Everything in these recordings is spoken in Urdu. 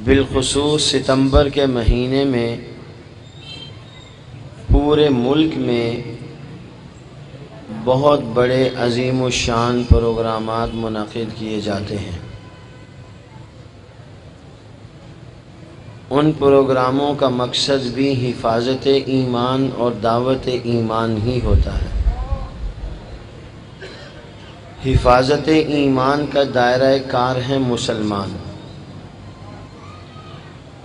بالخصوص ستمبر کے مہینے میں پورے ملک میں بہت بڑے عظیم الشان پروگرامات منعقد کیے جاتے ہیں۔ ان پروگراموں کا مقصد بھی حفاظت ایمان اور دعوت ایمان ہی ہوتا ہے۔ حفاظت ایمان کا دائرہ کار ہے مسلمان،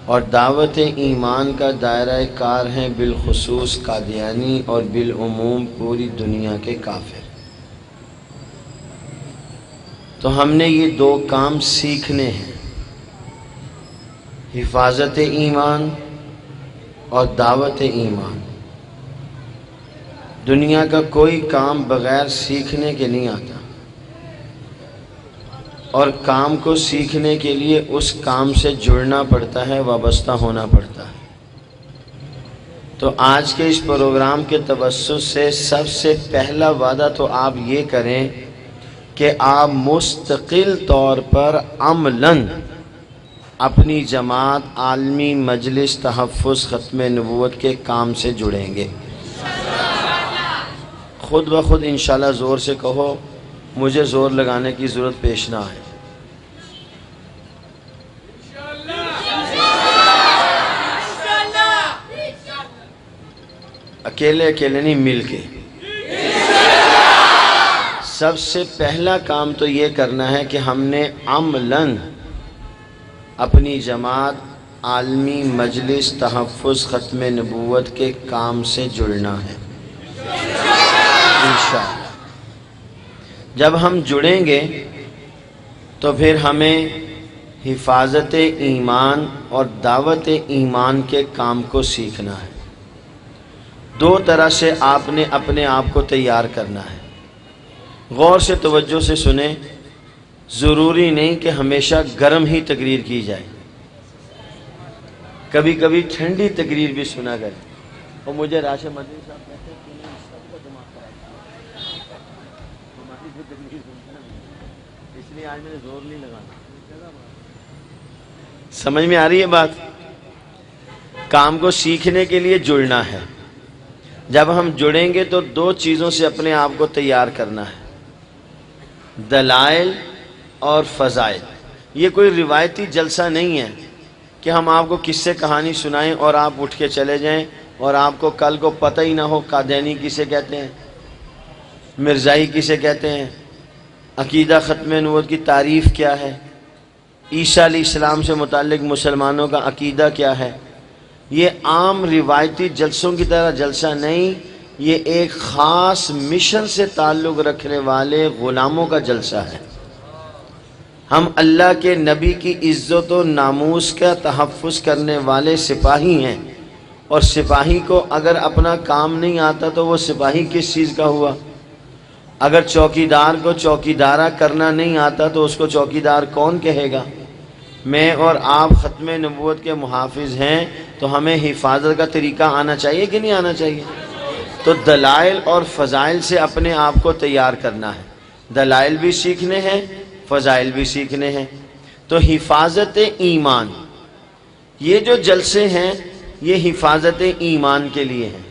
اور دعوت ایمان کا دائرہ کار ہے بالخصوص قادیانی اور بالعموم پوری دنیا کے کافر۔ تو ہم نے یہ دو کام سیکھنے ہیں، حفاظت ایمان اور دعوت ایمان۔ دنیا کا کوئی کام بغیر سیکھنے کے نہیں آتا، اور کام کو سیکھنے کے لیے اس کام سے جڑنا پڑتا ہے، وابستہ ہونا پڑتا ہے۔ تو آج کے اس پروگرام کے توسط سے سب سے پہلا وعدہ تو آپ یہ کریں کہ آپ مستقل طور پر عملاً اپنی جماعت عالمی مجلس تحفظ ختم نبوت کے کام سے جڑیں گے۔ خود بخود انشاءاللہ زور سے کہو، مجھے زور لگانے کی ضرورت پیش نہ آئے۔ اکیلے اکیلے نہیں، مل کے۔ سب سے پہلا کام تو یہ کرنا ہے کہ ہم نے عملاً اپنی جماعت عالمی مجلس تحفظ ختم نبوت کے کام سے جڑنا ہے انشاءاللہ۔ جب ہم جڑیں گے تو پھر ہمیں حفاظت ایمان اور دعوت ایمان کے کام کو سیکھنا ہے۔ دو طرح سے آپ نے اپنے آپ کو تیار کرنا ہے۔ غور سے توجہ سے سنیں، ضروری نہیں کہ ہمیشہ گرم ہی تقریر کی جائے، کبھی کبھی ٹھنڈی تقریر بھی سنا کرے۔ اور مجھے راشد مدنی صاحب کہتے ہیں کہ سب کا دماغ خراب ہے، ہماری جو تقریر سنتے ہیں، اس لیے آج میں نے زور نہیں لگانا۔ سمجھ میں آ رہی ہے بات؟ کام کو سیکھنے کے لیے جڑنا ہے۔ جب ہم جڑیں گے تو دو چیزوں سے اپنے آپ کو تیار کرنا ہے، دلائل اور فضائل۔ یہ کوئی روایتی جلسہ نہیں ہے کہ ہم آپ کو قصے کہانی سنائیں اور آپ اٹھ کے چلے جائیں اور آپ کو کل کو پتہ ہی نہ ہو قادیانی کسے کہتے ہیں، مرزائی کسے کہتے ہیں، عقیدہ ختم نبوت کی تعریف کیا ہے، عیسیٰ علیہ السلام سے متعلق مسلمانوں کا عقیدہ کیا ہے۔ یہ عام روایتی جلسوں کی طرح جلسہ نہیں، یہ ایک خاص مشن سے تعلق رکھنے والے غلاموں کا جلسہ ہے۔ ہم اللہ کے نبی کی عزت و ناموس کا تحفظ کرنے والے سپاہی ہیں، اور سپاہی کو اگر اپنا کام نہیں آتا تو وہ سپاہی کس چیز کا ہوا؟ اگر چوکیدار کو چوکیدارہ کرنا نہیں آتا تو اس کو چوکیدار کون کہے گا؟ میں اور آپ ختم نبوت کے محافظ ہیں، تو ہمیں حفاظت کا طریقہ آنا چاہیے کہ نہیں آنا چاہیے؟ تو دلائل اور فضائل سے اپنے آپ کو تیار کرنا ہے۔ دلائل بھی سیکھنے ہیں، فضائل بھی سیکھنے ہیں۔ تو حفاظت ایمان، یہ جو جلسے ہیں یہ حفاظت ایمان کے لیے ہیں۔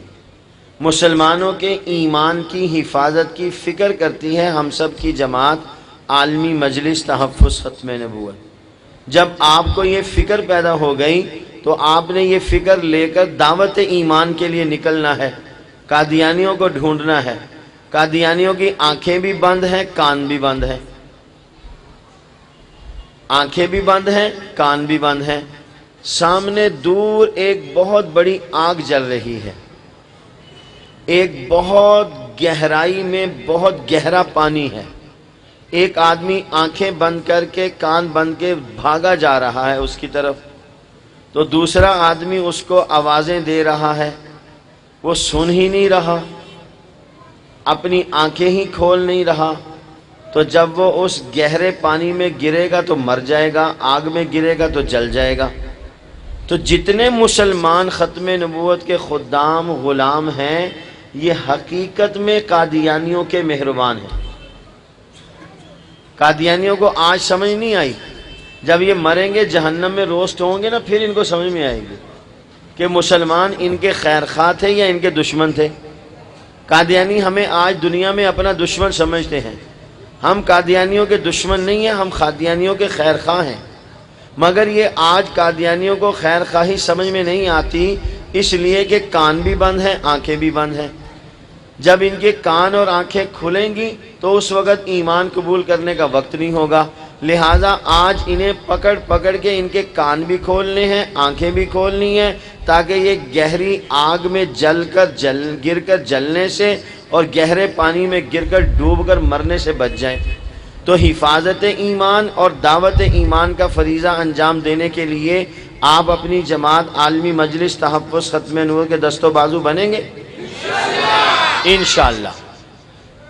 مسلمانوں کے ایمان کی حفاظت کی فکر کرتی ہے ہم سب کی جماعت عالمی مجلس تحفظ ختم نبوت۔ جب آپ کو یہ فکر پیدا ہو گئی تو آپ نے یہ فکر لے کر دعوت ایمان کے لیے نکلنا ہے، قادیانیوں کو ڈھونڈنا ہے۔ قادیانیوں کی آنکھیں بھی بند ہیں، کان بھی بند ہیں، آنکھیں بھی بند ہیں، کان بھی بند ہیں۔ سامنے دور ایک بہت بڑی آگ جل رہی ہے، ایک بہت گہرائی میں بہت گہرا پانی ہے۔ ایک آدمی آنکھیں بند کر کے کان بند کے بھاگا جا رہا ہے اس کی طرف، تو دوسرا آدمی اس کو آوازیں دے رہا ہے، وہ سن ہی نہیں رہا، اپنی آنکھیں ہی کھول نہیں رہا۔ تو جب وہ اس گہرے پانی میں گرے گا تو مر جائے گا، آگ میں گرے گا تو جل جائے گا۔ تو جتنے مسلمان ختم نبوت کے خدام غلام ہیں، یہ حقیقت میں قادیانیوں کے مہربان ہیں۔ قادیانیوں کو آج سمجھ نہیں آئی جب یہ مریں گے جہنم میں روسٹ ہوں گے نا، پھر ان کو سمجھ میں آئے گی کہ مسلمان ان کے خیر خواہ تھے یا ان کے دشمن تھے۔ قادیانی ہمیں آج دنیا میں اپنا دشمن سمجھتے ہیں، ہم قادیانیوں کے دشمن نہیں ہیں، ہم قادیانیوں کے خیر خواہ ہیں، مگر یہ آج قادیانیوں کو خیر خواہی سمجھ میں نہیں آتی، اس لیے کہ کان بھی بند ہیں، آنکھیں بھی بند ہیں۔ جب ان کے کان اور آنکھیں کھلیں گی تو اس وقت ایمان قبول کرنے کا وقت نہیں ہوگا، لہٰذا آج انہیں پکڑ پکڑ کے ان کے کان بھی کھولنے ہیں، آنکھیں بھی کھولنی ہیں، تاکہ یہ گہری آگ میں گر کر جلنے سے اور گہرے پانی میں گر کر ڈوب کر مرنے سے بچ جائیں۔ تو حفاظت ایمان اور دعوت ایمان کا فریضہ انجام دینے کے لیے آپ اپنی جماعت عالمی مجلس تحفظ ختم نور کے دست و بازو بنیں گے انشاءاللہ۔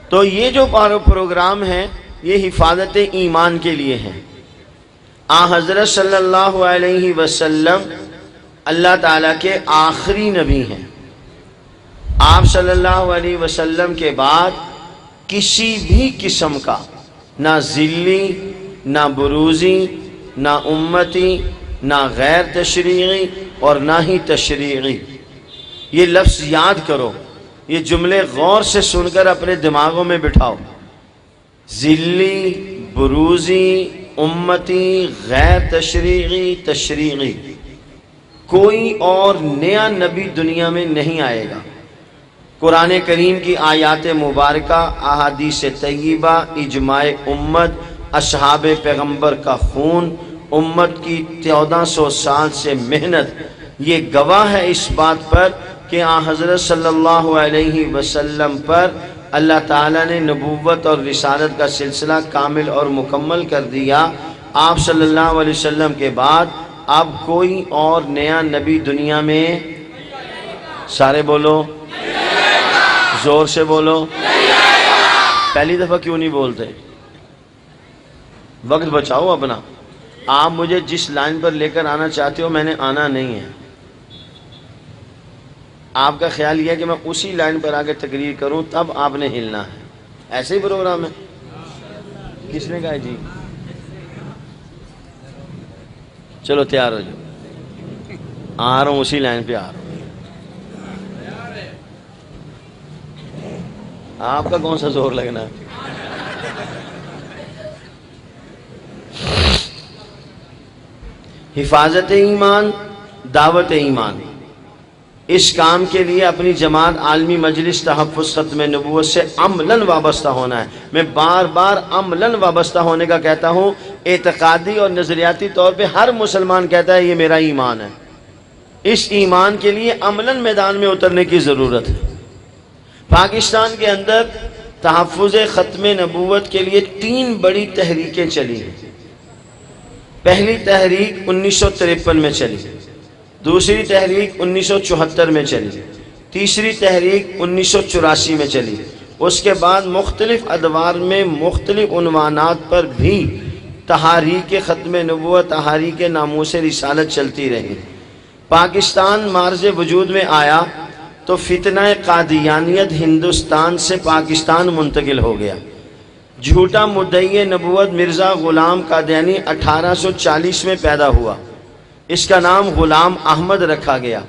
تو یہ جو پروگرام ہے یہ حفاظت ایمان کے لیے ہیں۔ حضرت صلی اللہ علیہ وسلم اللہ تعالیٰ کے آخری نبی ہیں۔ آپ صلی اللہ علیہ وسلم کے بعد کسی بھی قسم کا نہ ذلی، نہ بروزی، نہ امتی، نہ غیر تشریعی اور نہ ہی تشریعی، یہ لفظ یاد کرو، یہ جملے غور سے سن کر اپنے دماغوں میں بٹھاؤ۔ ذلی، بروزی، امتی، غیر تشریعی، تشریعی، کوئی اور نیا نبی دنیا میں نہیں آئے گا۔ قرآن کریم کی آیات مبارکہ، احادیث طیبہ، اجماع امت، اصحاب پیغمبر کا خون، امت کی 1400 سال سے محنت، یہ گواہ ہے اس بات پر کہ حضرت صلی اللہ علیہ وسلم پر اللہ تعالیٰ نے نبوت اور رسالت کا سلسلہ کامل اور مکمل کر دیا۔ آپ صلی اللہ علیہ وسلم کے بعد اب کوئی اور نیا نبی دنیا میں، سارے بولو، زور سے بولو، پہلی دفعہ کیوں نہیں بولتے؟ وقت بچاؤ اپنا۔ آپ مجھے جس لائن پر لے کر آنا چاہتے ہو میں نے آنا نہیں ہے۔ آپ کا خیال یہ ہے کہ میں اسی لائن پر آگے تقریر کروں تب آپ نے ہلنا ہے، ایسے ہی پروگرام ہے؟ کس نے کہا جی؟ چلو تیار ہو جاؤ، آ رہا ہوں، اسی لائن پہ آ رہا ہوں۔ آپ کا کون سا زور لگنا ہے؟ حفاظت ایمان، دعوت ایمان، اس کام کے لیے اپنی جماعت عالمی مجلس تحفظ ختم نبوت سے عملاً وابستہ ہونا ہے۔ میں بار بار عملاً وابستہ ہونے کا کہتا ہوں، اعتقادی اور نظریاتی طور پہ ہر مسلمان کہتا ہے یہ میرا ایمان ہے۔ اس ایمان کے لیے عملاً میدان میں اترنے کی ضرورت ہے۔ پاکستان کے اندر تحفظ ختم نبوت کے لیے 3 بڑی تحریکیں چلی ہیں۔ پہلی تحریک 1953 میں چلی، دوسری تحریک 1974 میں چلی، تیسری تحریک 1984 میں چلی۔ اس کے بعد مختلف ادوار میں مختلف عنوانات پر بھی تحریک ختم نبوت، تحریک ناموس رسالت چلتی رہی۔ پاکستان معرض وجود میں آیا تو فتنہ قادیانیت ہندوستان سے پاکستان منتقل ہو گیا۔ جھوٹا مدعی نبوت مرزا غلام قادیانی 1840 میں پیدا ہوا، اس کا نام غلام احمد رکھا گیا۔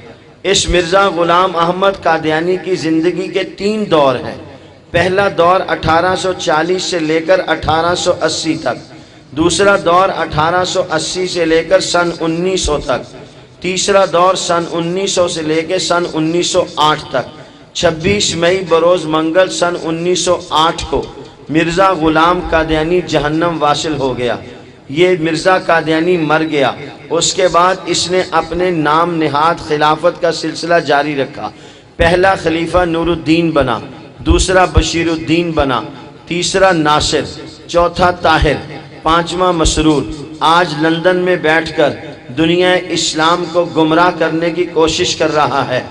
اس مرزا غلام احمد قادیانی کی زندگی کے 3 دور ہیں۔ پہلا دور 1840 سے لے کر 1880 تک، دوسرا دور 1880 سے لے کر سن 1900 تک، تیسرا دور سن 1900 سے لے کے سن 1908 تک۔ 26 مئی بروز منگل سن 1908 کو مرزا غلام قادیانی جہنم واصل ہو گیا۔ یہ مرزا قادیانی مر گیا، اس کے بعد اس نے اپنے نام نہاد خلافت کا سلسلہ جاری رکھا۔ پہلا خلیفہ نور الدین بنا، دوسرا بشیر الدین بنا، تیسرا ناصر، چوتھا طاہر، پانچواں مسرور۔ آج لندن میں بیٹھ کر دنیا اسلام کو گمراہ کرنے کی کوشش کر رہا ہے۔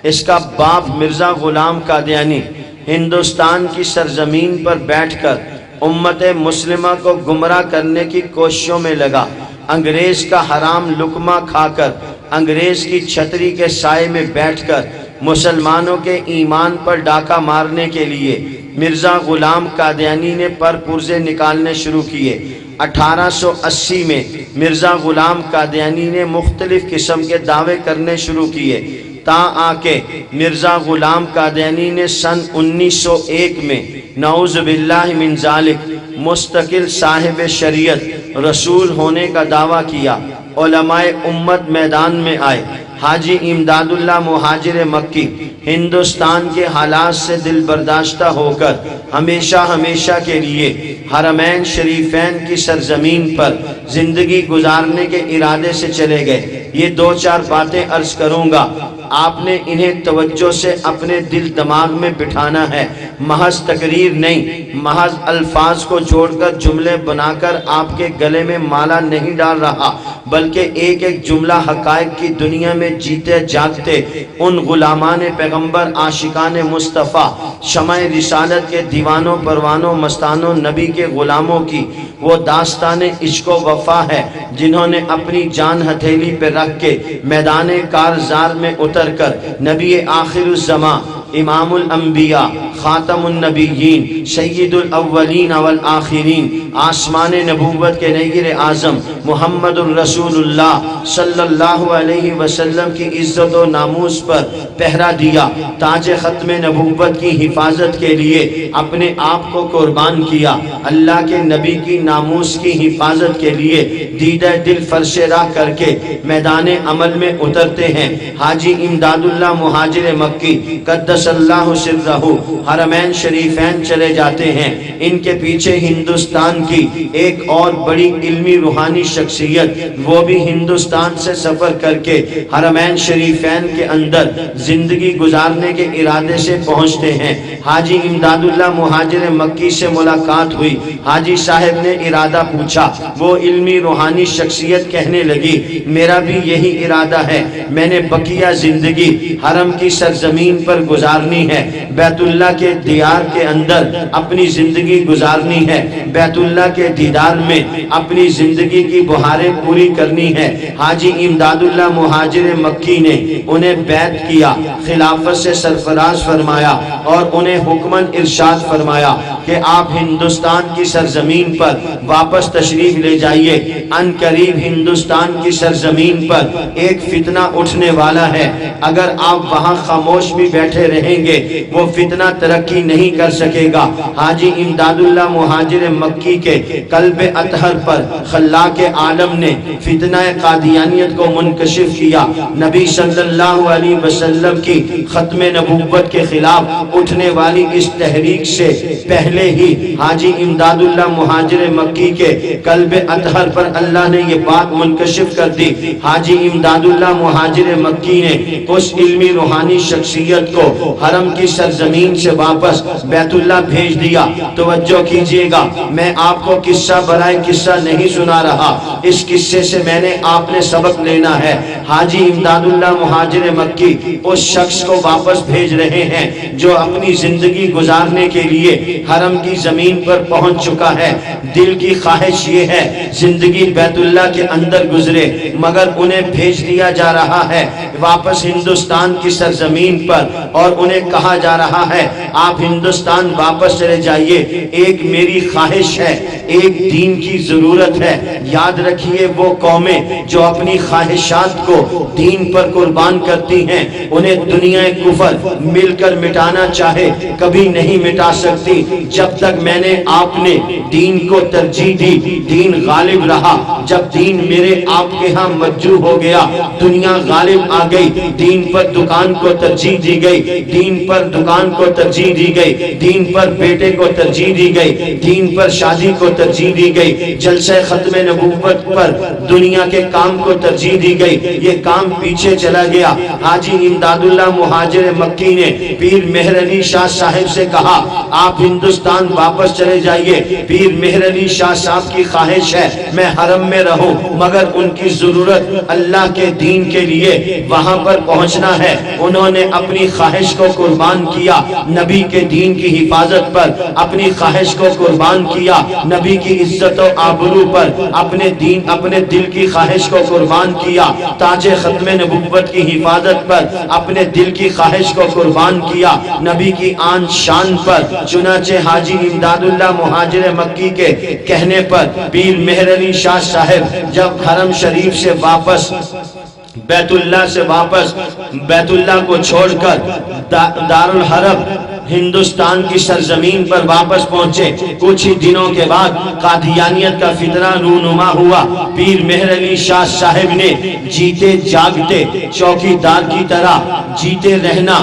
اس کا باپ مرزا غلام قادیانی ہندوستان کی سرزمین پر بیٹھ کر امت مسلمہ کو گمراہ کرنے کی کوششوں میں لگا۔ انگریز کا حرام لقمہ کھا کر، انگریز کی چھتری کے سائے میں بیٹھ کر مسلمانوں کے ایمان پر ڈاکہ مارنے کے لیے مرزا غلام قادیانی نے پر پرزے نکالنے شروع کیے۔ 1880 میں مرزا غلام قادیانی نے مختلف قسم کے دعوے کرنے شروع کیے، تا آ کے مرزا غلام قادیانی نے سن 1901 میں نعوذ باللہ من ذالک مستقل صاحب شریعت رسول ہونے کا دعویٰ کیا۔ علماء امت میدان میں آئے۔ حاجی امداد اللہ مہاجر مکی ہندوستان کے حالات سے دل برداشتہ ہو کر ہمیشہ ہمیشہ کے لیے حرمین شریفین کی سرزمین پر زندگی گزارنے کے ارادے سے چلے گئے۔ یہ دو چار باتیں عرض کروں گا، آپ نے انہیں توجہ سے اپنے دل دماغ میں بٹھانا ہے۔ محض تقریر نہیں، محض الفاظ کو جوڑ کر جملے بنا کر آپ کے گلے میں مالا نہیں ڈال رہا، بلکہ ایک ایک جملہ حقائق کی دنیا میں جیتے جاگتے ان غلامان پیغمبر عاشقان مصطفیٰ شمع رسالت کے دیوانوں پروانوں مستانوں نبی کے غلاموں کی وہ داستان عشق و وفا ہے، جنہوں نے اپنی جان ہتھیلی پہ رکھ کے میدان کارزار میں اتر کر نبی آخر الزماں امام الانبیاء خاتم النبیین سید الاولین والآخرین آسمان نبوت کے نیر اعظم محمد الرسول اللہ صلی اللہ علیہ وسلم کی عزت و ناموس پر پہرا دیا، تاج ختم نبوت کی حفاظت کے لیے اپنے آپ کو قربان کیا، اللہ کے نبی کی ناموس کی حفاظت کے لیے دیدہ دل فرش راہ کر کے میدان عمل میں اترتے ہیں۔ حاجی امداد اللہ مہاجر مکی قدس اللہ سرہ حرمین شریفین چلے جاتے ہیں۔ ان کے پیچھے ہندوستان کی ایک اور بڑی علمی روحانی شخصیت، وہ بھی ہندوستان سے سفر کر کے حرمین شریفین کے اندر زندگی گزارنے کے ارادے سے پہنچتے ہیں۔ حاجی امداد اللہ مہاجر مکی سے ملاقات ہوئی، حاجی صاحب نے ارادہ پوچھا، وہ علمی روحانی شخصیت کہنے لگی، میرا بھی یہی ارادہ ہے، میں نے بقیہ زندگی حرم کی سرزمین پر گزارنی ہے، بیت اللہ کے دیار کے اندر اپنی زندگی گزارنی ہے، بیت اللہ کے دیدار میں اپنی زندگی کی بہاریں پوری کرنی ہے۔ حاجی امداد اللہ مہاجر مکی نے انہیں بیعت کیا، خلافت سے سرفراز فرمایا اور انہیں حکماً ارشاد فرمایا کہ آپ ہندوستان کی سرزمین پر واپس تشریف لے جائیے، ان قریب ہندوستان کی سرزمین پر ایک فتنہ اٹھنے والا ہے، اگر آپ وہاں خاموش بھی بیٹھے رہیں گے وہ فتنہ ترقی نہیں کر سکے گا۔ حاجی امداد اللہ مہاجر مکی کے قلب اطہر پر خلاق عالم نے فتنہ قادیانیت کو منکشف کیا۔ نبی صلی اللہ علیہ وسلم کی ختم نبوت کے خلاف اٹھنے والی اس تحریک سے پہلے ہی حاجی امداد اللہ مہاجر مکی کے قلب اطہر پر اللہ نے یہ بات منکشف کر دی۔ حاجی امداد اللہ مہاجر مکی نے اس علمی روحانی شخصیت کو حرم کی سرزمین سے واپس بیت اللہ بھیج دیا۔ توجہ کیجئے گا، میں آپ کو قصہ برائے قصہ نہیں سنا رہا، اس قصے سے میں نے آپ نے سبق لینا ہے۔ حاجی امداد اللہ مہاجر مکی اس شخص کو واپس بھیج رہے ہیں جو اپنی زندگی گزارنے کے لیے حرم کی زمین پر پہنچ چکا ہے، دل کی خواہش یہ ہے زندگی بیت اللہ کے اندر گزرے، مگر انہیں بھیج دیا جا رہا ہے واپس ہندوستان کی سرزمین پر، اور انہیں کہا جا رہا ہے آپ ہندوستان واپس چلے جائیے، ایک میری خواہش ہے، ایک دین کی ضرورت ہے۔ یاد رکھیے وہ قومیں جو اپنی خواہشات کو دین پر قربان کرتی ہیں، انہیں دنیا کفر مل کر مٹانا چاہے کبھی نہیں مٹا سکتی۔ جب تک میں نے آپ نے دین کو ترجیح دی، دین غالب رہا۔ جب دین میرے آپ کے ہاں مجروح ہو گیا، دنیا غالب آ گئی، دین پر دکان کو ترجیح دی گئی، دین پر دکان کو ترجیح دی گئی، دین پر بیٹے کو ترجیح دی گئی، دین پر شادی کو ترجیح دی گئی، جلسہ ختم نبوت پر دنیا کے کام کو ترجیح دی گئی، یہ کام پیچھے چلا گیا۔ حاجی امداد اللہ مہاجر مکی نے پیر مہر علی شاہ صاحب سے کہا آپ ہندوستان واپس چلے جائیے، پیر مہر علی شاہ صاحب کی خواہش ہے میں حرم حرم میں رہو، مگر ان کی ضرورت اللہ کے دین کے لیے وہاں پر پہنچنا ہے۔ انہوں نے اپنی خواہش کو قربان کیا نبی کے دین کی حفاظت پر، اپنی خواہش کو قربان کیا نبی کی عزت و آبرو پر، اپنے دل کی خواہش کو قربان کیا تاج ختم نبوت کی حفاظت پر، اپنے دل کی خواہش کو قربان کیا نبی کی آن شان پر۔ چنانچہ حاجی امداد اللہ مہاجر مکی کے کہنے پر پیر مہر علی شاہ صاحب جب حرم شریف سے واپس بیت اللہ کو چھوڑ کر دارالحرب ہندوستان کی سرزمین پر واپس پہنچے، کچھ ہی دنوں کے بعد قادیانیت کا فتنہ رونما ہوا۔ پیر مہر علی شاہ صاحب نے جیتے جاگتے چوکی دار کی طرح جیتے رہنا،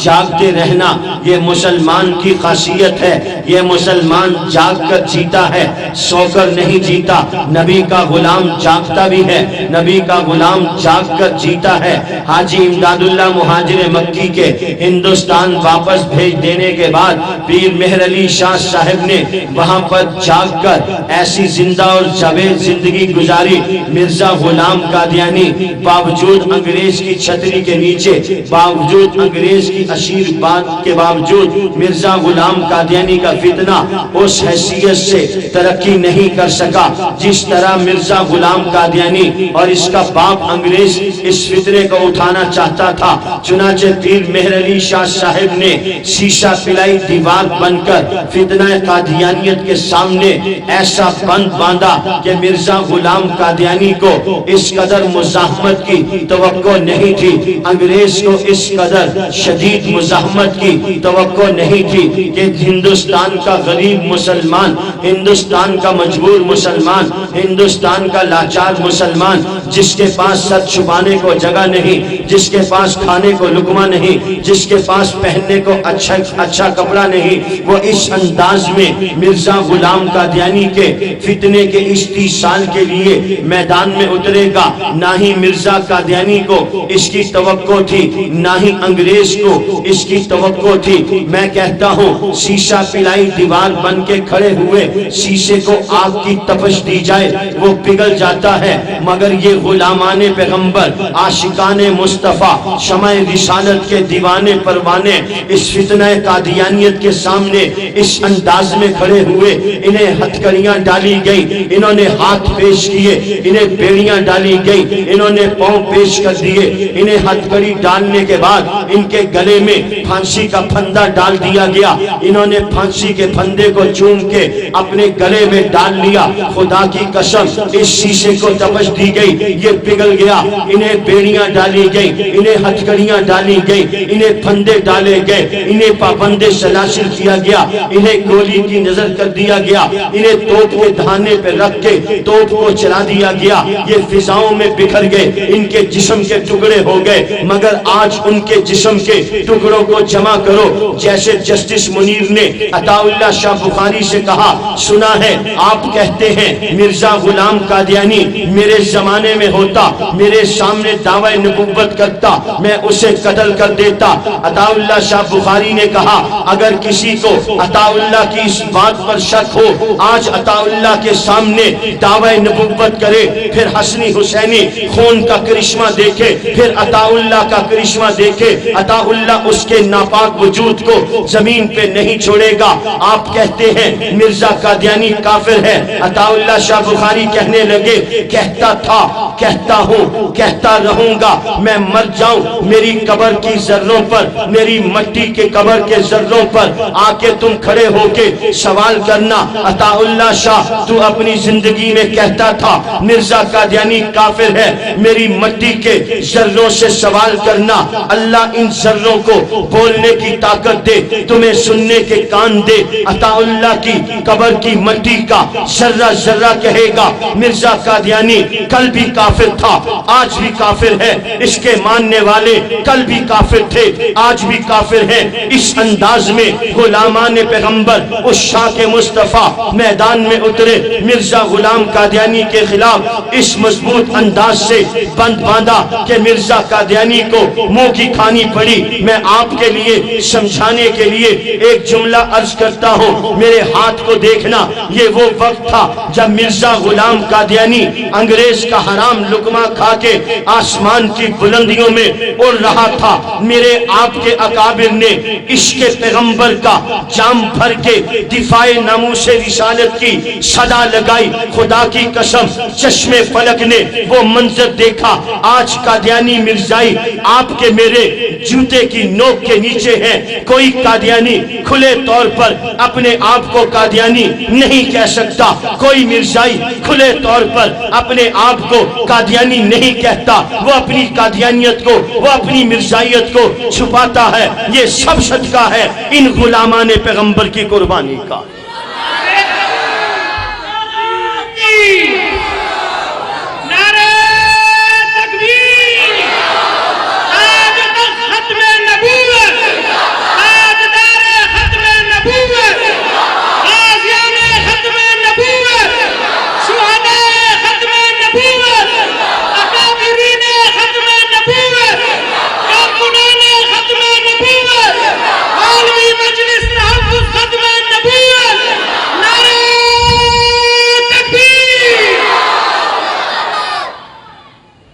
جاگتے رہنا، یہ مسلمان کی خاصیت ہے۔ یہ مسلمان جاگ کر جیتا ہے، سو کر نہیں جیتا۔ نبی کا غلام جاگتا بھی ہے، نبی کا غلام جاگ کر جیتا ہے۔ حاجی امداد اللہ مہاجر مکی کے ہندوستان واپس بھیج دینے کے بعد پیر مہر علی شاہ صاحب نے وہاں پر جاگ کر ایسی زندہ اور جاوید زندگی گزاری۔ مرزا غلام قادیانی باوجود انگریز کی چھتری کے نیچے، باوجود انگریز کی اشیر بات کے باوجود مرزا غلام قادیانی کا فتنہ اس حیثیت سے ترقی نہیں کر سکا جس طرح مرزا غلام قادیانی اور اس کا باپ انگریز اس فتنے کو اٹھانا چاہتا تھا۔ چنانچہ پیر مہر علی شاہ صاحب نے شیشہ پلائی دیوار بن کر فتنہ قادیانیت کے سامنے ایسا بند باندھا کہ مرزا غلام قادیانی کو اس قدر مزاحمت کی توقع نہیں تھی، انگریز کو اس قدر شدید مزاحمت کی توقع نہیں تھی کہ ہندوستان کا غریب مسلمان، ہندوستان کا مجبور مسلمان، ہندوستان کا لاچار مسلمان، جس کے پاس سر چھپانے کو جگہ نہیں، جس کے پاس کھانے کو لقمہ نہیں، جس کے پاس پہننے کو اچھا کپڑا نہیں، وہ اس انداز میں مرزا غلام قادیانی کے فتنے کے استحصال کے لیے میدان میں اترے گا۔ نہ ہی مرزا قادیانی کو اس کی توقع تھی، نہ ہی انگریز کو اس کی توقع تھی۔ میں کہتا ہوں شیشہ پلائی دیوار بن کے کھڑے ہوئے شیشے کو آگ کی تپش دی جائے وہ پگھل جاتا ہے، مگر یہ غلامان پیغمبر، عاشقان مصطفیٰ، شمع رسالت کے دیوانے پروانے اس فتنہ قادیانیت کے سامنے اس انداز میں کھڑے ہوئے۔ انہیں ہتھکڑیاں ڈالی گئی، انہوں نے ہاتھ پیش کیے، انہیں بیڑیاں ڈالی گئی، انہوں نے پاؤں پیش کر دیے۔ انہیں ہتھکڑی ڈالنے کے بعد ان کے گلے میں پھانسی کا پھندا ڈال دیا گیا۔ انہوں نے پھانسی کے پھندے کو چوم کے اپنے گلے میں ڈال لیا۔ خدا کی قسم اس شیشے کو تپش دی گئی، یہ پگھل گیا۔ انہیں بیڑیاں ڈالی گئی، انہیں ہتھکڑیاں ڈالی گئی، انہیں پھندے ڈالے گئے، انہیں پابندے سلاسل کیا گیا، انہیں گولی کی نظر کر دیا گیا، انہیں توپ کے دھانے پہ رکھ کے توپ کو چلا دیا گیا۔ یہ فضاؤں میں بکھر گئے، ان کے جسم کے ٹکڑے ہو گئے، مگر آج ان کے جسم کے ٹکڑوں کو جمع کرو۔ جیسے جسٹس منیر نے عطا اللہ شاہ بخاری سے کہا، سنا ہے آپ کہتے ہیں مرزا غلام قادیانی میرے زمانے میں ہوتا، میرے سامنے دعوی نبوت کرتا، میں اسے قتل کر دیتا۔ عطا اللہ شاہ بخاری نے کہا اگر کسی کو عطا اللہ کی اس بات پر شک ہو، آج عطا اللہ کے سامنے دعوی نبوت کرے، پھر حسنی حسینی خون کا کرشمہ دیکھے، پھر عطا اللہ کا کرشمہ دیکھے، عطا اللہ اس کے ناپاک وجود کو زمین پہ نہیں چھوڑے گا۔ آپ کہتے ہیں مرزا قادیانی کافر ہے۔ عطا اللہ شاہ بخاری کہنے لگے، کہتا تھا، کہتا ہوں، کہتا رہوں گا، میں مر جاؤں میری قبر کی ذروں پر، میری مٹی کے قبر کے ذروں پر آ کے تم کھڑے ہو کے سوال کرنا۔ عطا اللہ شاہ تو اپنی زندگی میں کہتا تھا مرزا قادیانی کافر ہے، میری مٹی کے ذروں سے سوال کرنا، اللہ ان ذروں کو بولنے کی طاقت دے، تمہیں سننے کے کان دے۔ عطا اللہ کی قبر کی مٹی کا ذرہ ذرہ کہے گا مرزا قادیانی کل بھی کافر تھا آج بھی کافر ہے، اس کے ماننے والے کل بھی کافر تھے آج بھی کافر ہیں۔ اس انداز میں غلامان پیغمبر اس شاہ کے مصطفیٰ میدان میں اترے، مرزا غلام قادیانی کے خلاف اس مضبوط انداز سے بند باندھا کہ مرزا قادیانی کو منہ کی کھانی پڑی۔ میں آپ کے لیے سمجھانے کے لیے ایک جملہ عرض کرتا ہوں، میرے ہاتھ کو دیکھنا، یہ وہ وقت تھا جب مرزا غلام قادیانی انگریز کا حرام لقمہ کھا کے آسمان کی بلندیوں میں اڑ رہا تھا۔ میرے آپ کے اکابر نے عشق پیغمبر کا جام بھر کے دفاع ناموس رسالت کی صدا لگائی۔ خدا کی قسم چشم فلک نے وہ منظر دیکھا، آج قادیانی مرزائی آپ کے میرے جوتے کی نوک کے نیچے ہیں۔ کوئی قادیانی کھلے طور پر اپنے آپ کو قادیانی نہیں کہہ سکتا، کوئی مرزائی کھلے طور پر اپنے آپ کو قادیانی نہیں کہتا، وہ اپنی قادیانیت کو، وہ اپنی مرزائیت کو چھپاتا ہے۔ یہ سب صدقہ ہے ان غلامان پیغمبر کی قربانی کا۔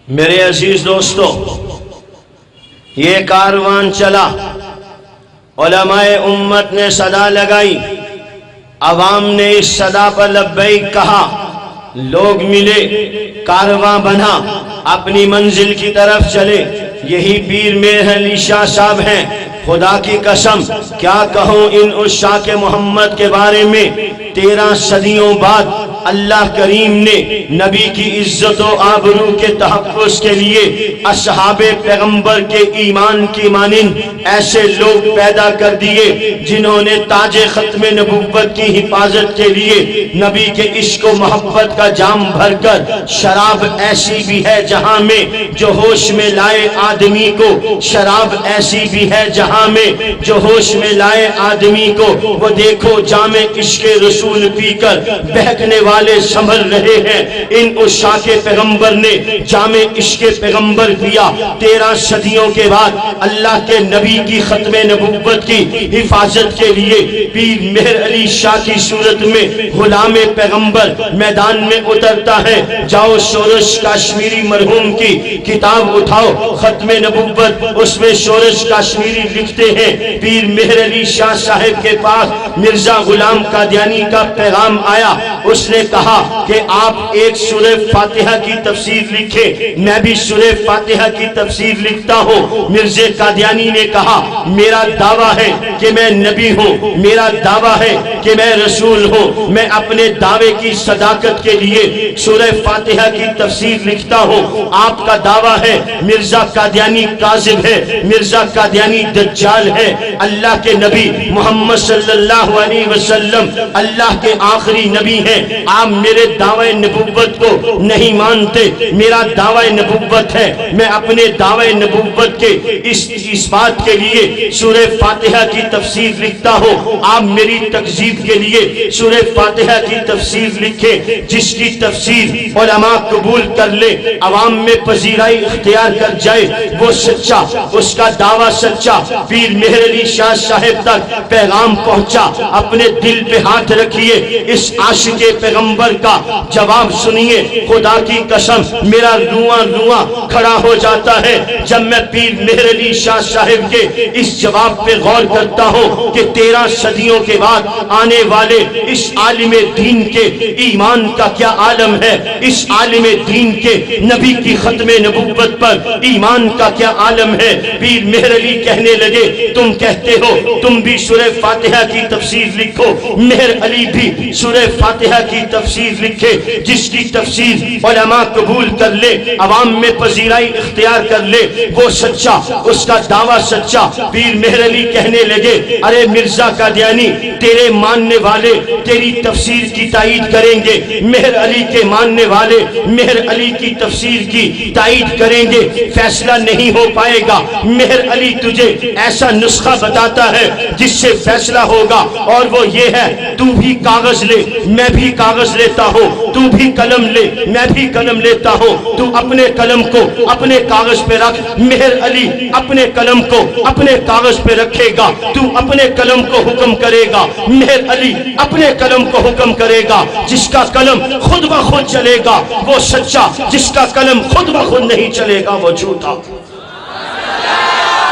میرے عزیز دوستو، یہ کاروان چلا، علماء امت نے صدا لگائی، عوام نے اس صدا پر لبیک کہا، لوگ ملے، کارواں بنا، اپنی منزل کی طرف چلے۔ یہی پیر مہر علی شاہ صاحب ہیں۔ خدا کی قسم کیا کہوں ان عشاق محمد کے بارے میں، 13 صدیوں بعد اللہ کریم نے نبی کی عزت و آبرو کے تحفظ کے لیے اصحاب پیغمبر کے ایمان کی مانند ایسے لوگ پیدا کر دیے جنہوں نے تاج ختم نبوت کی حفاظت کے لیے نبی کے عشق و محبت کا جام بھر کر، شراب ایسی بھی ہے جہاں میں جو ہوش میں لائے آدمی کو، شراب ایسی بھی ہے جہاں میں جو ہوش میں لائے آدمی کو، وہ دیکھو جام عشق رسول پی کر بہکنے والے سنبھل رہے ہیں۔ ان عشاق پیغمبر نے جام عشق پیغمبر پیا، 13 صدیوں کے بعد اللہ کے نبی کی ختم نبوت کی حفاظت کے لیے پیر مہر علی شاہ کی صورت میں غلام پیغمبر میدان میں اترتا ہے۔ جاؤ شورش کشمیری مرحوم کی کتاب اٹھاؤ، ختم نبوت، اس میں شورش کشمیری لکھتے ہیں پیر مہر علی شاہ صاحب کے پاس مرزا غلام قادیانی کا پیغام آیا۔ اس نے کہا کہ آپ ایک سورہ فاتحہ کی تفسیر لکھیں، میں بھی سورہ فاتحہ کی تفسیر لکھتا ہوں۔ مرزا قادیانی نے کہا میرا دعویٰ ہے کہ میں نبی ہوں، میرا دعویٰ ہے کہ میں رسول ہوں، میں اپنے دعوے کی صداقت کے لیے سورہ فاتحہ کی تفسیر لکھتا ہوں۔ آپ کا دعویٰ ہے مرزا قادیانی کاذب ہے، مرزا قادیانی دجال ہے، اللہ کے نبی محمد صلی اللہ علیہ وسلم اللہ کے آخری نبی ہیں، آپ میرے دعوی نبوت کو نہیں مانتے۔ میرا دعوی نبوت ہے، میں اپنے دعوی نبوت کے اس بات کے لیے سورہ فاتحہ کی تفسیر لکھتا ہوں، آپ میری تکذیب کے لیے سورہ فاتحہ کی تفسیر لکھیں۔ جس کی تفسیر علماء قبول کر لے، عوام میں پذیرائی اختیار کر جائے، وہ سچا، اس کا دعویٰ سچا۔ پیر مہر علی شاہ صاحب تک پیغام پہنچا، اپنے دل پہ ہاتھ رکھیے، اس عاشق پیغمبر کا جواب سنیے۔ خدا کی قسم میرا رواں رواں کھڑا ہو جاتا ہے جب میں پیر مہر علی شاہ صاحب کے اس جواب پہ غور کرتا ہوں کہ 13 صدیوں کے بعد آنے والے اس عالم دین کے ایمان کا کیا عالم ہے، اس عالم دین کے نبی کی ختم نبوت پر ایمان کا کیا عالم ہے۔ پیر مہر علی کہنے لگے تم کہتے ہو تم بھی سورہ فاتحہ کی تفسیر لکھو، مہر علی بھی سورہ فاتحہ فاتحہ کی تفسیر لکھے، جس کی تفسیر علماء قبول کر لے، عوام میں پذیرائی اختیار کر لے، وہ سچا، اس کا دعویٰ سچا۔ پیر مہر علی کہنے لگے ارے مرزا قادیانی، تیرے ماننے والے تیری تفسیر کی تائید کریں گے، مہر علی کے ماننے والے مہر علی کی تفسیر کی تائید کریں گے، فیصلہ نہیں ہو پائے گا۔ مہر علی تجھے ایسا نسخہ بتاتا ہے جس سے فیصلہ ہوگا، اور وہ یہ ہے تو بھی کاغذ لے، میں بھی کاغذ لیتا ہوں، تو بھی قلم لے، میں بھی قلم لیتا ہوں، تو اپنے قلم کو اپنے کاغذ پہ رکھ، مہر علی اپنے قلم کو اپنے کاغذ پہ رکھے گا، تو اپنے قلم کو حکم کرے گا، مہر علی اپنے قلم کو حکم کرے گا۔ جس کا قلم خود بخود چلے گا وہ سچا، جس کا قلم خود بخود نہیں چلے گا وہ جھوٹا۔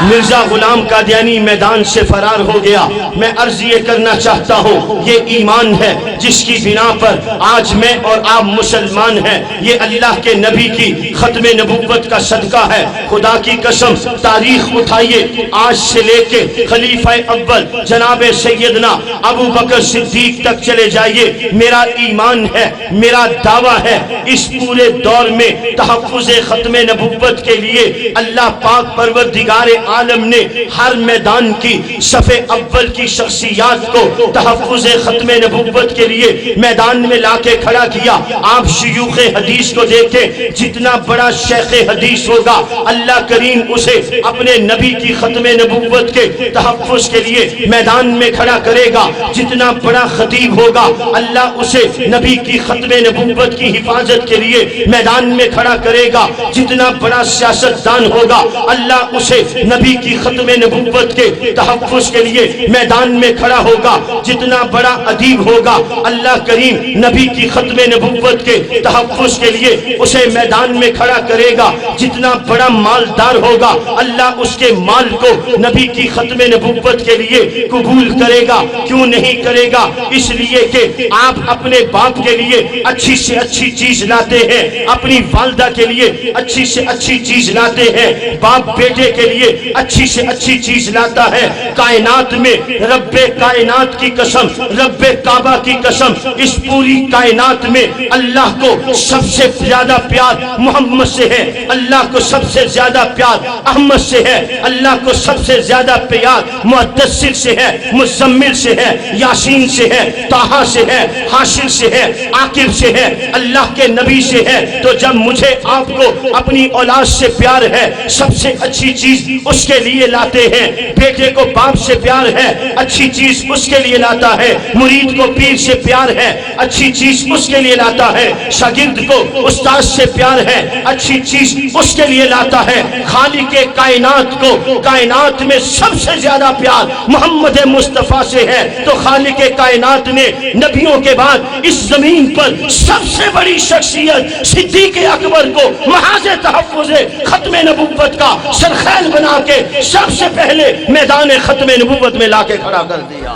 مرزا غلام قادیانی میدان سے فرار ہو گیا۔ میں عرض یہ کرنا چاہتا ہوں، یہ ایمان ہے جس کی بنا پر آج میں اور آپ مسلمان ہیں، یہ اللہ کے نبی کی ختم نبوت کا صدقہ ہے۔ خدا کی قسم تاریخ اٹھائیے، آج سے لے کے خلیفہ اول جناب سیدنا ابو بکر صدیق تک چلے جائیے، میرا ایمان ہے، میرا دعویٰ ہے، اس پورے دور میں تحفظ ختم نبوت کے لیے اللہ پاک پروردگار عالم نے ہر میدان کی صف اول کی شخصیات کو تحفظ ختم نبوت کے لیے میدان میں لا کے کھڑا کیا۔ آپ شیوخ حدیث کو دیکھیں، جتنا بڑا شیخ حدیث ہوگا اللہ کریم اسے اپنے نبی کی ختم نبوت کے تحفظ کے لیے میدان میں کھڑا کرے گا۔ جتنا بڑا خطیب ہوگا اللہ اسے نبی کی ختم نبوت کی حفاظت کے لیے میدان میں کھڑا کرے گا۔ جتنا بڑا سیاستدان ہوگا اللہ اسے نبی کی ختم نبوت کے تحفظ کے لیے میدان میں کھڑا ہوگا۔ جتنا بڑا ادیب ہوگا اللہ کریم نبی کی ختم نبوت کے تحفظ کے لیے اسے میدان میں کھڑا کرے گا۔ جتنا بڑا مالدار ہوگا اللہ اس کے مال کو نبی کی ختم نبوت کے لیے قبول کرے گا۔ کیوں نہیں کرے گا؟ اس لیے کہ آپ اپنے باپ کے لیے اچھی سے اچھی چیز لاتے ہیں، اپنی والدہ کے لیے اچھی سے اچھی چیز لاتے ہیں، باپ بیٹے کے لیے اچھی سے اچھی چیز لاتا ہے۔ کائنات میں رب کائنات کی قسم، رب کعبہ کی قسم، اس پوری کائنات میں اللہ کو سب سے زیادہ پیار محمد سے ہے، اللہ کو سب سے زیادہ پیار احمد سے ہے، اللہ کو سب سے زیادہ پیار مدثر سے ہے، مزمل سے ہے، یاسین سے ہے، طٰہٰ سے ہے، حاشر سے ہے، عاقب سے ہے، اللہ کے نبی سے ہے۔ تو جب مجھے آپ کو اپنی اولاد سے پیار ہے، سب سے اچھی چیز اس کے لیے لاتے ہیں۔ بیٹے کو باپ سے پیار ہے، اچھی چیز اس کے لیے لاتا ہے۔ مرید کو پیر سے پیار ہے، اچھی چیز اس کے لیے لاتا ہے۔ شاگرد کو استاد سے پیار ہے، اچھی چیز اس کے لیے لاتا ہے۔ خالق کائنات کو کائنات میں سب سے زیادہ پیار محمد مصطفیٰ سے ہے، تو خالق کائنات نے نبیوں کے بعد اس زمین پر سب سے بڑی شخصیت صدیق اکبر کو محاذ تحفظ ختم نبوت کا سرخیل بنا کے سب سے پہلے میدان ختم نبوت میں لا کے کھڑا کر دیا۔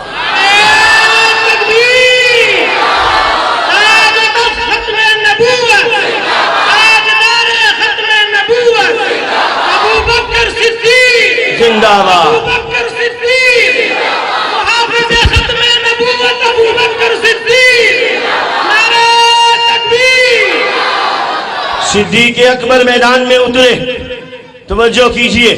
زندہ باد۔ صدیق اکبر میدان میں اترے۔ توجہ کیجئے،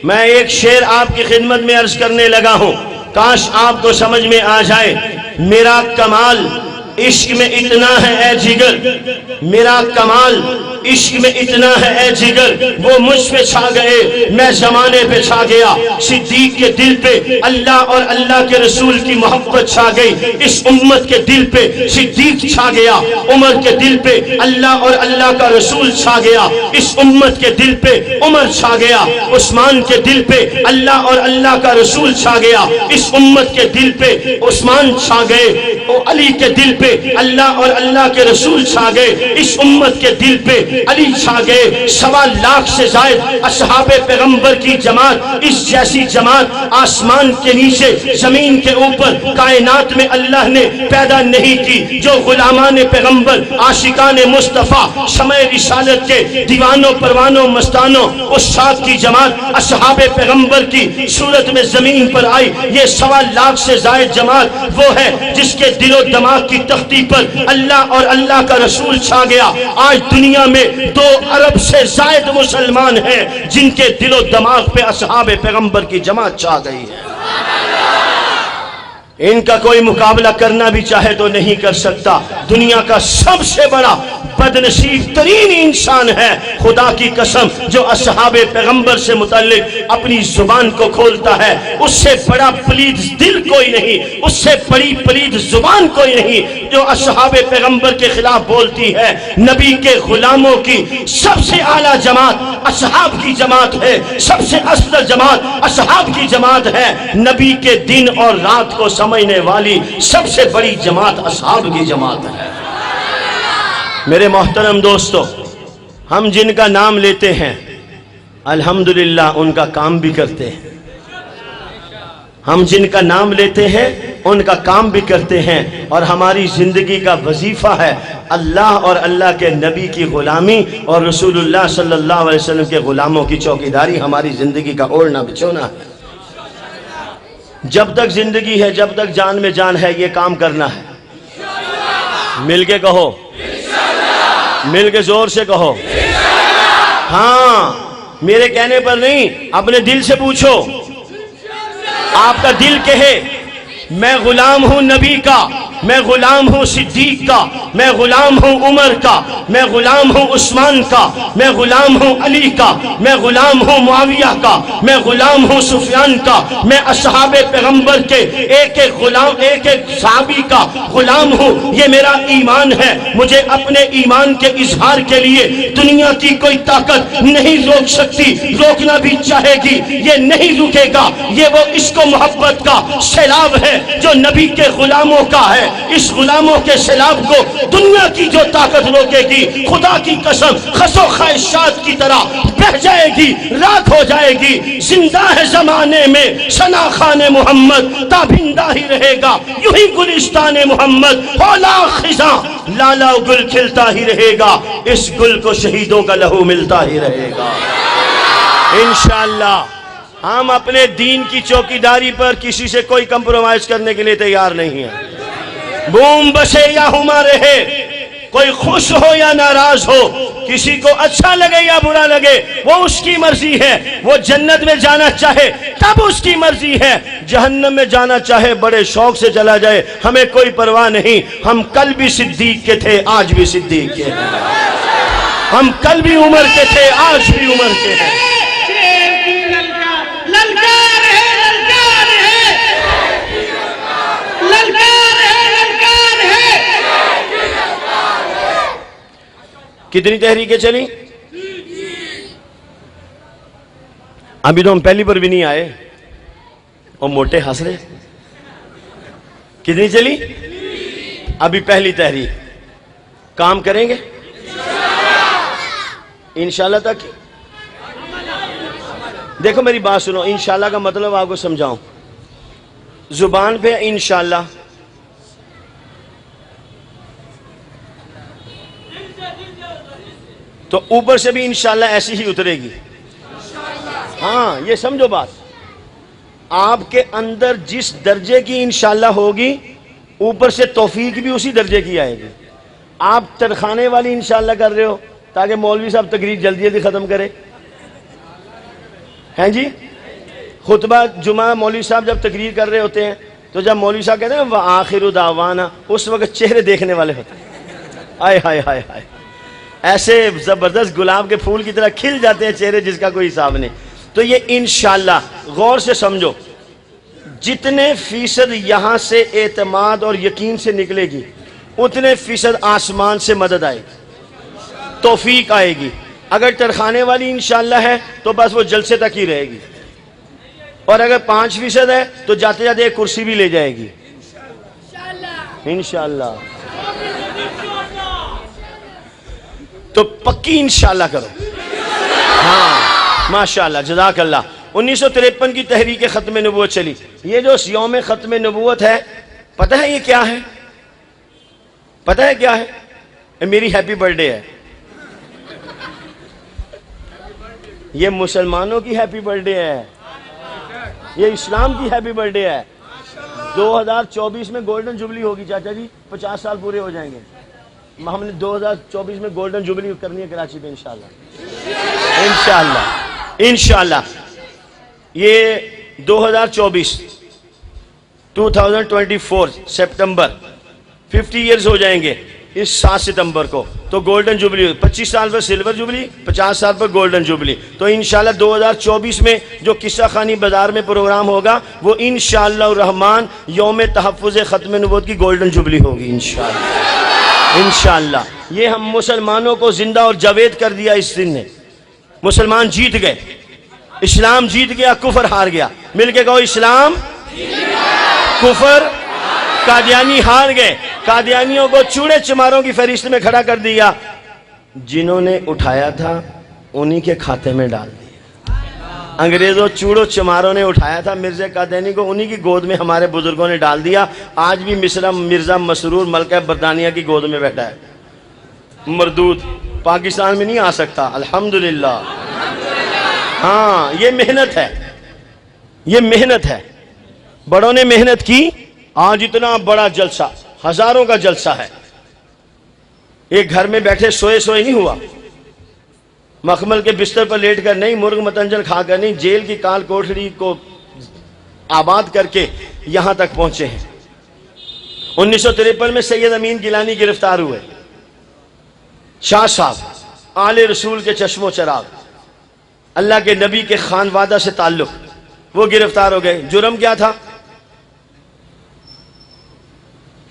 میں ایک شعر آپ کی خدمت میں عرض کرنے لگا ہوں، کاش آپ کو سمجھ میں آ جائے۔ میرا کمال عشق میں اتنا ہے اے جگر، میرا کمال عشق میں اتنا ہے اے جگر، وہ مجھ پہ چھا گئے میں زمانے پہ چھا گیا۔ صدیق کے دل پہ اللہ اور اللہ کے رسول کی محبت چھا گئی، اس امت کے دل پہ صدیق چھا گیا۔ عمر کے دل پہ اللہ اور اللہ کا رسول چھا گیا، اس امت کے دل پہ عمر چھا گیا۔ عثمان کے دل پہ اللہ اور اللہ کا رسول چھا گیا، اس امت کے دل پہ عثمان چھا گئے۔ علی کے دل پہ اللہ اور اللہ کے رسول چھا گئے، اس امت کے دل پہ علی چھا گئے، 1.25 لاکھ سے زائد اصحاب پیغمبر کی جماعت، اس جیسی جماعت آسمان کے نیچے زمین کے اوپر کائنات میں اللہ نے پیدا نہیں کی، جو غلامان پیغمبر، عاشقان مصطفیٰ، شمع رسالت کے دیوانوں پروانوں مستانوں عشاق کی جماعت اصحاب پیغمبر کی صورت میں زمین پر آئی۔ یہ 1.25 لاکھ سے زائد جماعت وہ ہے جس کے دل و دماغ کی تختی پر اللہ اور اللہ کا رسول چھا گیا۔ آج دنیا میں 2 ارب سے زائد مسلمان ہیں جن کے دل و دماغ پہ اصحاب پیغمبر کی جماعت چھا گئی ہے۔ ان کا کوئی مقابلہ کرنا بھی چاہے تو نہیں کر سکتا۔ دنیا کا سب سے بڑا بدنصیب ترین انسان ہے، خدا کی قسم، جو اصحاب پیغمبر سے متعلق اپنی زبان کو کھولتا ہے۔ اس سے بڑا پلید دل کوئی نہیں، اس سے بڑی پلید زبان کوئی نہیں جو اصحاب پیغمبر کے خلاف بولتی ہے۔ نبی کے غلاموں کی سب سے اعلیٰ جماعت اصحاب کی جماعت ہے، سب سے افضل جماعت اصحاب کی جماعت ہے۔ نبی کے دن اور رات کو سمجھنے والی سب سے بڑی جماعت اصحاب کی جماعت ہے۔ میرے محترم دوستو، ہم جن کا نام لیتے ہیں الحمدللہ ان کا کام بھی کرتے ہیں۔ ہم جن کا نام لیتے ہیں ان کا کام بھی کرتے ہیں، اور ہماری زندگی کا وظیفہ ہے اللہ اور اللہ کے نبی کی غلامی اور رسول اللہ صلی اللہ علیہ وسلم کے غلاموں کی چوکیداری ہماری زندگی کا اوڑھنا بچھونا ہے۔ جب تک زندگی ہے، جب تک جان میں جان ہے، یہ کام کرنا ہے۔ مل کے کہو، مل کے زور سے کہو، ہاں، میرے کہنے پر نہیں، اپنے دل سے پوچھو۔ آپ کا دل کہے میں غلام ہوں نبی کا، میں غلام ہوں صدیق کا، میں غلام ہوں عمر کا، میں غلام ہوں عثمان کا، میں غلام ہوں علی کا، میں غلام ہوں معاویہ کا، میں غلام ہوں سفیان کا، میں اصحاب پیغمبر کے ایک ایک غلام، ایک ایک صحابی کا غلام ہوں۔ یہ میرا ایمان ہے۔ مجھے اپنے ایمان کے اظہار کے لیے دنیا کی کوئی طاقت نہیں روک سکتی، روکنا بھی چاہے گی یہ نہیں رکے گا۔ یہ وہ عشق و محبت کا سیلاب ہے جو نبی کے غلاموں کا ہے۔ اس غلاموں کے سیلاب کو دنیا کی جو طاقت روکے گی، خدا کی قسم خس و خواہشات کی طرح بہہ جائے گی، راکھ ہو جائے گی۔ زندہ ہے زمانے میں ثنا خان محمد، تابندہ ہی رہے گا یوں ہی گلستان محمد، ہولا خزاں لالا گل کھلتا ہی رہے گا، اس گل کو شہیدوں کا لہو ملتا ہی رہے گا۔ انشاءاللہ ہم اپنے دین کی چوکیداری پر کسی سے کوئی کمپرومائز کرنے کے لیے تیار نہیں ہیں۔ بوم بسے یا ہما رہے، کوئی خوش ہو یا ناراض ہو، کسی کو اچھا لگے یا برا لگے، وہ اس کی مرضی ہے۔ وہ جنت میں جانا چاہے تب اس کی مرضی ہے، جہنم میں جانا چاہے بڑے شوق سے چلا جائے، ہمیں کوئی پرواہ نہیں۔ ہم کل بھی صدیق کے تھے، آج بھی صدیق کے ہیں۔ ہم کل بھی عمر کے تھے، آج بھی عمر کے ہیں۔ کتنی تحریکیں چلی؟ ابھی تو ہم پہلی پر بھی نہیں آئے اور موٹے ہنس رہے۔ کتنی چلی؟ ابھی پہلی تحریک۔ کام کریں گے انشاءاللہ تک؟ دیکھو میری بات سنو، انشاءاللہ کا مطلب آپ کو سمجھاؤں۔ زبان پہ انشاءاللہ، تو اوپر سے بھی انشاءاللہ ایسی ہی اترے گی۔ ہاں یہ سمجھو بات، آپ کے اندر جس درجے کی انشاءاللہ ہوگی اوپر سے توفیق بھی اسی درجے کی آئے گی۔ آپ ترخانے والی انشاءاللہ کر رہے ہو تاکہ مولوی صاحب تقریر جلدی جلدی ختم کرے، ہیں جی؟ خطبہ جمعہ مولوی صاحب جب تقریر کر رہے ہوتے ہیں تو جب مولوی صاحب کہتے ہیں وآخر دعوانا، اس وقت چہرے دیکھنے والے ہوتے ہیں، آئے ہائے ہائے ہائے، ایسے زبردست گلاب کے پھول کی طرح کھل جاتے ہیں چہرے جس کا کوئی حساب نہیں۔ تو یہ انشاءاللہ غور سے سمجھو، جتنے فیصد یہاں سے اعتماد اور یقین سے نکلے گی اتنے فیصد آسمان سے مدد آئے گی، توفیق آئے گی۔ اگر ترخانے والی انشاءاللہ ہے تو بس وہ جلسے تک ہی رہے گی، اور اگر 5% ہے تو جاتے جاتے ایک کرسی بھی لے جائے گی انشاءاللہ۔ تو پکی پکی انشاءاللہ کرو. ہاں ماشاءاللہ جزاک اللہ. 1953 کی تحریک ختم نبوت چلی. یہ جو یوم ختم نبوت ہے پتہ ہے یہ کیا ہے؟ پتہ ہے کیا ہے؟ یہ میری ہیپی برتھ ڈے ہے. یہ مسلمانوں کی ہیپی برتھ ڈے ہے, یہ اسلام کی ہیپی برتھ ڈے ہے. 2024 میں گولڈن جوبلی ہوگی چاچا جی, 50 سال پورے ہو جائیں گے. ہم نے 2024 میں گولڈن جوبلی کرنی ہے کراچی پہ انشاءاللہ. انشاءاللہ انشاءاللہ. یہ 2024 سپٹمبر 50 ایئرز ہو جائیں گے اس 7 ستمبر کو. تو گولڈن جوبلی 25 سال پر سلور جوبلی, 50 سال پر گولڈن جوبلی. تو انشاءاللہ 2024 میں جو قصہ خانی بازار میں پروگرام ہوگا وہ انشاءاللہ الرحمن یوم تحفظ ختم نبوت کی گولڈن جوبلی ہوگی انشاءاللہ. انشاءاللہ یہ ہم مسلمانوں کو زندہ اور جاوید کر دیا اس دن نے. مسلمان جیت گئے, اسلام جیت گیا, کفر ہار گیا. مل کے کہو اسلام, کفر, قادیانی ہار گئے. قادیانیوں کو چوڑے چماروں کی فہرست میں کھڑا کر دیا. جنہوں نے اٹھایا تھا انہی کے کھاتے میں ڈال دیا. انگریزوں چوڑوں چماروں نے اٹھایا تھا مرزا قادیانی کو, انہی کی گود میں ہمارے بزرگوں نے ڈال دیا. آج بھی مرزا مسرور ملکہ برطانیہ کی گود میں بیٹھا ہے. مردود پاکستان میں نہیں آ سکتا الحمدللہ. ہاں یہ محنت ہے, یہ محنت ہے. بڑوں نے محنت کی. آج اتنا بڑا جلسہ, ہزاروں کا جلسہ ہے. ایک گھر میں بیٹھے سوئے سوئے نہیں ہوا, مخمل کے بستر پر لیٹ کر نہیں, مرغ متنجن کھا کر نہیں, جیل کی کال کوٹڑی کو آباد کر کے یہاں تک پہنچے ہیں. 1953 میں سید امین گیلانی گرفتار ہوئے. شاہ صاحب آل رسول کے چشم و چراغ, اللہ کے نبی کے خانوادہ سے تعلق, وہ گرفتار ہو گئے. جرم کیا تھا؟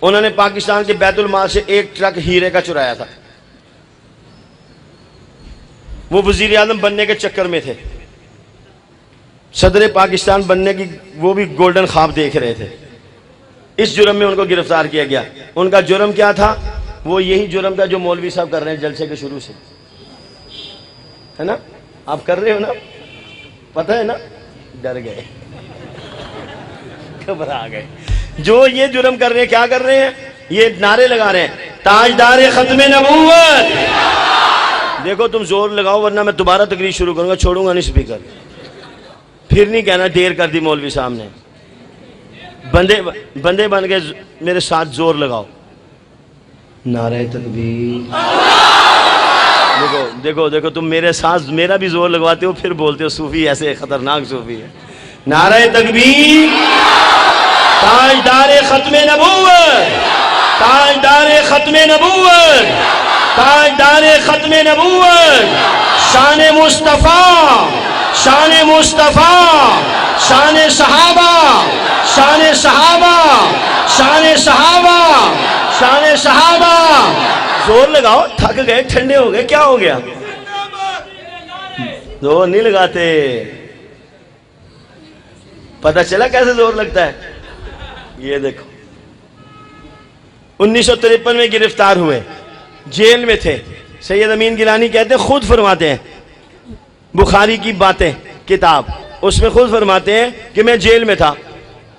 انہوں نے پاکستان کے بیت المال سے ایک ٹرک ہیرے کا چرایا تھا. وہ وزیر اعظم بننے کے چکر میں تھے, صدر پاکستان بننے کی وہ بھی گولڈن خواب دیکھ رہے تھے. اس جرم میں ان کو گرفتار کیا گیا. ان کا جرم کیا تھا؟ وہ یہی جرم تھا جو مولوی صاحب کر رہے ہیں جلسے کے شروع سے, ہے نا؟ آپ کر رہے ہو نا, پتہ ہے نا؟ ڈر گئے, گھبرا گئے. جو یہ جرم کر رہے ہیں, کیا کر رہے ہیں؟ یہ نعرے لگا رہے ہیں تاجدار ختم نبوت. دیکھو تم زور لگاؤ ورنہ میں دوبارہ تقریر شروع کروں گا, چھوڑوں گا نہیں سپیکر. پھر نہیں کہنا دیر کر دی مولوی صاحب نے. بندے بن کے میرے ساتھ زور لگاؤ. نعرہ تکبیر. دیکھو دیکھو تم میرے ساتھ میرا بھی زور لگواتے ہو, پھر بولتے ہو صوفی ایسے خطرناک صوفی ہے. نعرہ تکبیر. تاجدار ختم نبوت, تاجدار ختم نبوت, تاجدار ختم نبوت. شان مصطفیٰ, شان مصطفیٰ, شان صحابہ, شان صحابہ, شان صحابہ, شان صحابہ. زور لگاؤ, تھک گئے, ٹھنڈے ہو گئے, کیا ہو گیا؟ زور نہیں لگاتے. پتہ چلا کیسے زور لگتا ہے؟ یہ دیکھو 1953 میں گرفتار ہوئے, جیل میں تھے. سید امین گیلانی کہتے ہیں, خود فرماتے ہیں, بخاری کی باتیں کتاب, اس میں خود فرماتے ہیں کہ میں جیل میں تھا,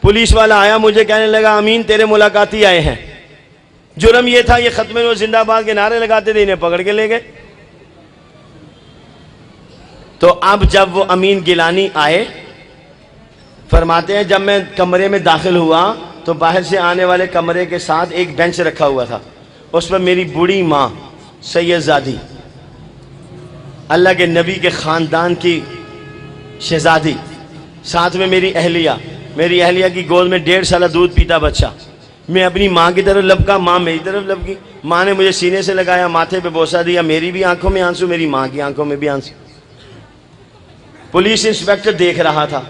پولیس والا آیا, مجھے کہنے لگا امین تیرے ملاقاتی آئے ہیں. جرم یہ تھا یہ ختم نبوت زندہ باد کے نعرے لگاتے تھے, انہیں پکڑ کے لے گئے. تو اب جب وہ امین گیلانی آئے, فرماتے ہیں جب میں کمرے میں داخل ہوا تو باہر سے آنے والے کمرے کے ساتھ ایک بینچ رکھا ہوا تھا, اس پر میری بوڑھی ماں سید زادی, اللہ کے نبی کے خاندان کی شہزادی, ساتھ میں میری اہلیہ کی گود میں 1.5 سالہ دودھ پیتا بچہ. میں اپنی ماں کی طرف لپکا, ماں میری طرف لپکی. ماں نے مجھے سینے سے لگایا, ماتھے پہ بوسہ دیا. میری بھی آنکھوں میں آنسو, میری ماں کی آنکھوں میں بھی آنسو. پولیس انسپیکٹر دیکھ رہا تھا.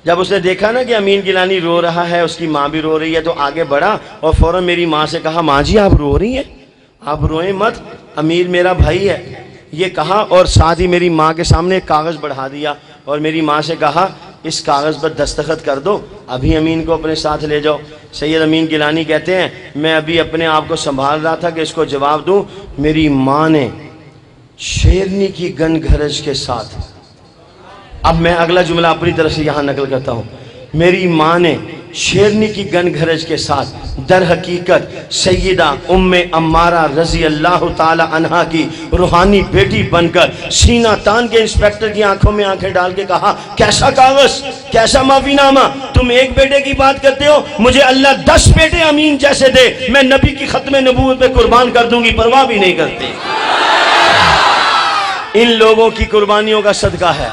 جب اس نے دیکھا نا کہ امین گیلانی رو رہا ہے, اس کی ماں بھی رو رہی ہے, تو آگے بڑھا اور فوراً میری ماں سے کہا, ماں جی آپ رو رہی ہیں, آپ روئیں مت, امیر میرا بھائی ہے, یہ کہا. اور ساتھ ہی میری ماں کے سامنے ایک کاغذ بڑھا دیا اور میری ماں سے کہا اس کاغذ پر دستخط کر دو، ابھی امین کو اپنے ساتھ لے جاؤ۔ سید امین گیلانی کہتے ہیں میں ابھی اپنے آپ کو سنبھال رہا تھا کہ اس کو جواب دوں، میری ماں نے شیرنی کی گن گھرج کے ساتھ، اب میں اگلا جملہ اپنی طرف سے یہاں نقل کرتا ہوں، میری ماں نے شیرنی کی گن گھرج کے ساتھ در حقیقت سیدہ ام عمارہ رضی اللہ تعالی عنہا کی روحانی بیٹی بن کر سینہ تان کے انسپیکٹر کی آنکھوں میں آنکھیں ڈال کے کہا کیسا کاغذ، کیسا معافی نامہ، تم ایک بیٹے کی بات کرتے ہو، مجھے اللہ 10 بیٹے امین جیسے دے، میں نبی کی ختم نبوت پہ قربان کر دوں گی، پرواہ بھی نہیں کرتے۔ ان لوگوں کی قربانیوں کا صدقہ ہے۔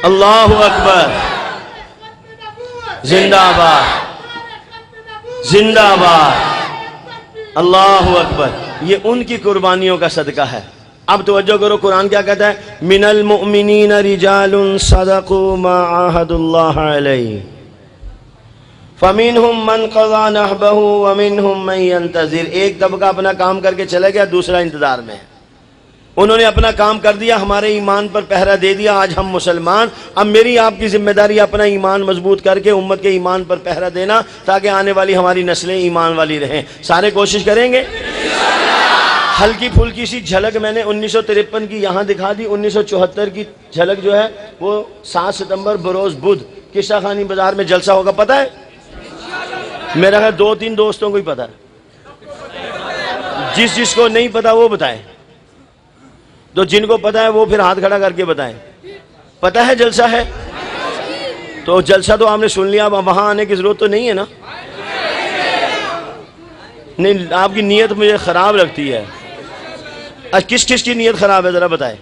اللہ اکبر، زندہ باد، زندہ باد، اللہ اکبر، یہ ان کی قربانیوں کا صدقہ ہے۔ اب توجہ کرو، قرآن کیا کہتا ہے؟ من المؤمنین رجال صدقوا ما عاهدوا اللہ علیہ فمنهم من قضى نحبه ومنهم من ينتظر۔ ایک طبقہ اپنا کام کر کے چلے گیا، دوسرا انتظار میں ہے۔ انہوں نے اپنا کام کر دیا، ہمارے ایمان پر پہرا دے دیا، آج ہم مسلمان۔ اب میری آپ کی ذمہ داری اپنا ایمان مضبوط کر کے امت کے ایمان پر پہرا دینا، تاکہ آنے والی ہماری نسلیں ایمان والی رہیں۔ سارے کوشش کریں گے؟ ہلکی پھلکی سی جھلک میں نے 1953 کی یہاں دکھا دی، 1974 کی جھلک جو ہے وہ 7 ستمبر بروز بدھ قصہ خانی بازار میں جلسہ ہوگا، پتہ ہے؟ میرا خیال 2-3 دوستوں کو ہی پتہ ہے، جس کو نہیں پتا وہ بتائے، تو جن کو پتہ ہے وہ پھر ہاتھ کھڑا کر کے بتائیں۔ پتہ ہے جلسہ ہے؟ تو جلسہ تو آپ نے سن لیا، اب وہاں آنے کی ضرورت تو نہیں ہے نا؟ نہیں، آپ کی نیت مجھے خراب لگتی ہے۔ کس کس کی نیت خراب ہے ذرا بتائیں؟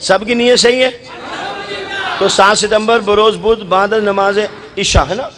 سب کی نیت صحیح ہے؟ تو 7 ستمبر بروز بدھ بعد نماز عشاء ہے نا؟